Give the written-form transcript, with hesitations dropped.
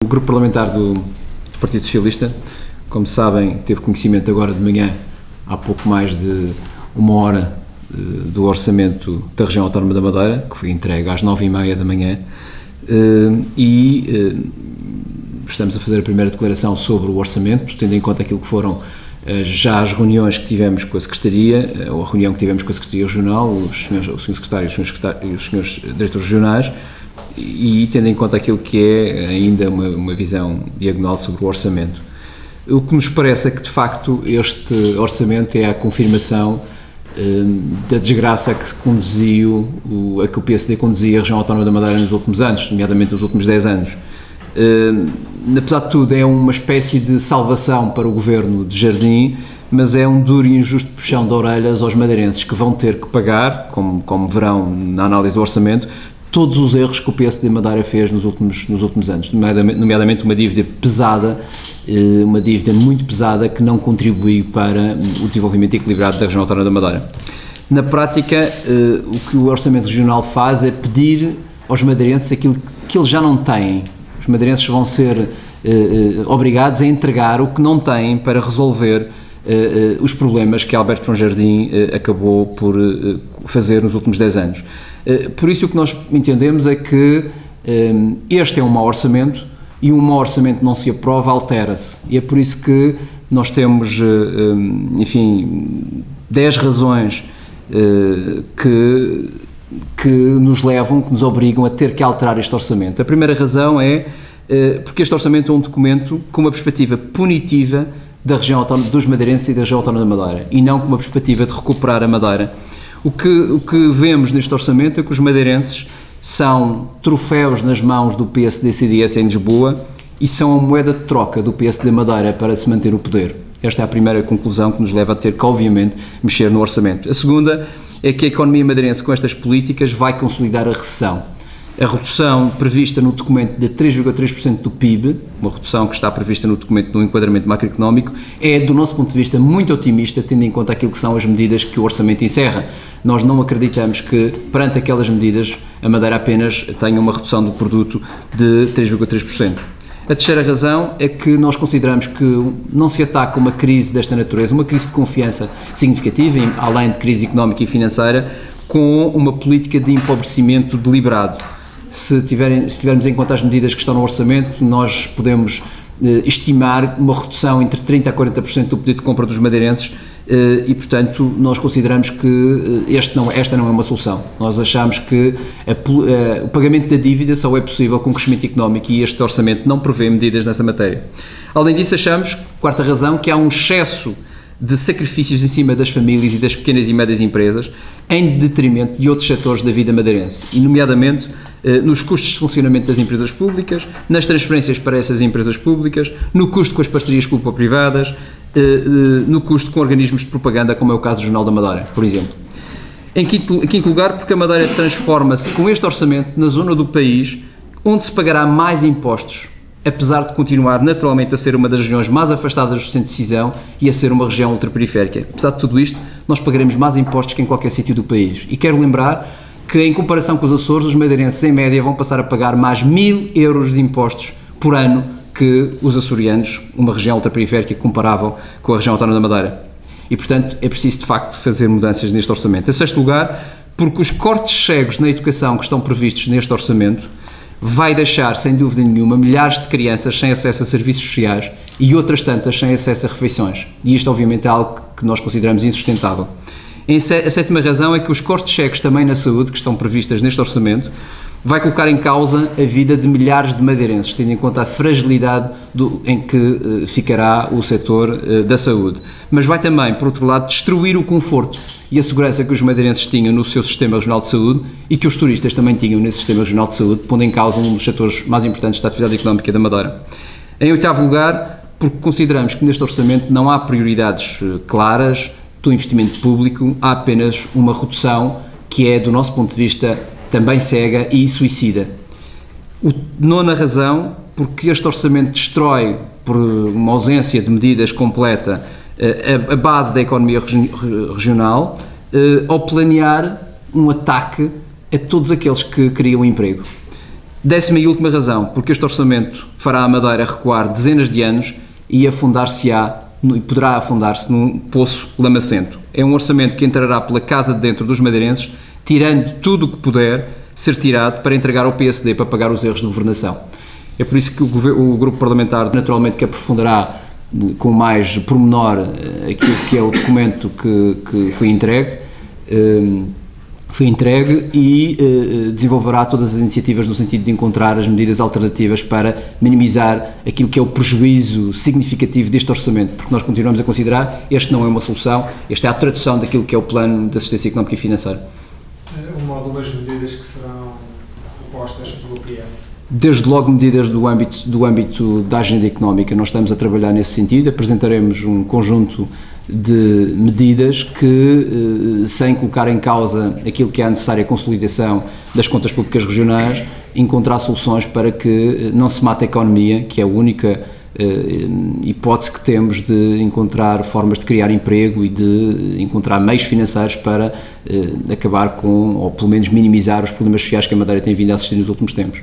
O grupo parlamentar do Partido Socialista, como sabem, teve conhecimento agora de manhã, há pouco mais de uma hora, do orçamento da região autónoma da Madeira, que foi entregue às 9h30 da manhã, estamos a fazer a primeira declaração sobre o orçamento, tendo em conta aquilo que foram já as reuniões que tivemos com a Secretaria, ou a reunião que tivemos com a Secretaria Regional, o Sr. Secretário e os Srs. Diretores Regionais, e tendo em conta aquilo que é ainda uma visão diagonal sobre o orçamento. O que nos parece é que, de facto, este orçamento é a confirmação da desgraça que conduziu, a que o PSD conduzia a região autónoma da Madeira nos últimos anos, nomeadamente nos últimos 10 anos. Apesar de tudo, é uma espécie de salvação para o governo de Jardim, mas é um duro e injusto puxão de orelhas aos madeirenses, que vão ter que pagar, como verão na análise do orçamento, todos os erros que o PSD Madeira fez nos últimos anos, nomeadamente uma dívida pesada, uma dívida muito pesada que não contribui para o desenvolvimento equilibrado da região autónoma da Madeira. Na prática, o que o orçamento regional faz é pedir aos madeirenses aquilo que eles já não têm. Os madeirenses vão ser obrigados a entregar o que não têm para resolver os problemas que Alberto João Jardim acabou por fazer nos últimos 10 anos. Por isso o que nós entendemos é que este é um mau orçamento e um mau orçamento não se aprova, altera-se. E é por isso que nós temos, 10 razões que nos levam, que nos obrigam a ter que alterar este orçamento. A primeira razão é porque este orçamento é um documento com uma perspectiva punitiva da região autónoma, dos madeirenses e da região autónoma da Madeira, e não com uma perspectiva de recuperar a Madeira. O que vemos neste orçamento é que os madeirenses são troféus nas mãos do PSD-CDS em Lisboa e são a moeda de troca do PSD Madeira para se manter o poder. Esta é a primeira conclusão que nos leva a ter que, obviamente, mexer no orçamento. A segunda é que a economia madeirense, com estas políticas, vai consolidar a recessão. A redução prevista no documento de 3,3% do PIB, uma redução que está prevista no documento do enquadramento macroeconómico, é, do nosso ponto de vista, muito otimista, tendo em conta aquilo que são as medidas que o orçamento encerra. Nós não acreditamos que, perante aquelas medidas, a Madeira apenas tenha uma redução do produto de 3,3%. A terceira razão é que nós consideramos que não se ataca uma crise desta natureza, uma crise de confiança significativa, além de crise económica e financeira, com uma política de empobrecimento deliberado. Se tivermos em conta as medidas que estão no orçamento, nós podemos estimar uma redução entre 30% a 40% do poder de compra dos madeirenses e, portanto, nós consideramos que esta não é uma solução. Nós achamos que o pagamento da dívida só é possível com crescimento económico e este orçamento não prevê medidas nessa matéria. Além disso, achamos, quarta razão, que há um excesso de sacrifícios em cima das famílias e das pequenas e médias empresas em detrimento de outros setores da vida madeirense, e nomeadamente nos custos de funcionamento das empresas públicas, nas transferências para essas empresas públicas, no custo com as parcerias público-privadas, no custo com organismos de propaganda, como é o caso do Jornal da Madeira, por exemplo. Em quinto lugar, porque a Madeira transforma-se com este orçamento na zona do país onde se pagará mais impostos, apesar de continuar naturalmente a ser uma das regiões mais afastadas do centro de decisão e a ser uma região ultraperiférica. Apesar de tudo isto, nós pagaremos mais impostos que em qualquer sítio do país. E quero lembrar que, em comparação com os Açores, os madeirenses, em média, vão passar a pagar mais 1.000 euros de impostos por ano que os açorianos, uma região ultraperiférica comparável com a região autónoma da Madeira. E, portanto, é preciso, de facto, fazer mudanças neste orçamento. Em sexto lugar, porque os cortes cegos na educação que estão previstos neste orçamento vai deixar, sem dúvida nenhuma, milhares de crianças sem acesso a serviços sociais e outras tantas sem acesso a refeições. E isto, obviamente, é algo que nós consideramos insustentável. A sétima razão é que os cortes cegos também na saúde, que estão previstas neste orçamento, vai colocar em causa a vida de milhares de madeirenses, tendo em conta a fragilidade em que ficará o setor da saúde. Mas vai também, por outro lado, destruir o conforto e a segurança que os madeirenses tinham no seu sistema regional de saúde e que os turistas também tinham nesse sistema regional de saúde, pondo em causa um dos setores mais importantes da atividade económica da Madeira. Em oitavo lugar, porque consideramos que neste orçamento não há prioridades claras do investimento público, há apenas uma redução que é, do nosso ponto de vista, também cega e suicida. Nona razão, porque este orçamento destrói, por uma ausência de medidas completa, a base da economia regional, ao planear um ataque a todos aqueles que criam emprego. Décima e última razão, porque este orçamento fará a Madeira recuar dezenas de anos e poderá afundar-se num poço lamacento. É um orçamento que entrará pela casa de dentro dos madeirenses, tirando tudo o que puder ser tirado para entregar ao PSD para pagar os erros de governação. É por isso que o grupo parlamentar naturalmente que aprofundará com mais pormenor aquilo que é o documento que foi entregue e desenvolverá todas as iniciativas no sentido de encontrar as medidas alternativas para minimizar aquilo que é o prejuízo significativo deste orçamento, porque nós continuamos a considerar este não é uma solução, esta é a tradução daquilo que é o plano de assistência económica e financeira. Uma ou duas medidas que serão propostas pelo PS? Desde logo medidas do âmbito da agenda económica, nós estamos a trabalhar nesse sentido, apresentaremos um conjunto de medidas que, sem colocar em causa aquilo que é a necessária consolidação das contas públicas regionais, encontrar soluções para que não se mate a economia, que é a única hipótese que temos de encontrar formas de criar emprego e de encontrar meios financeiros para acabar com, ou pelo menos minimizar os problemas sociais que a Madeira tem vindo a assistir nos últimos tempos.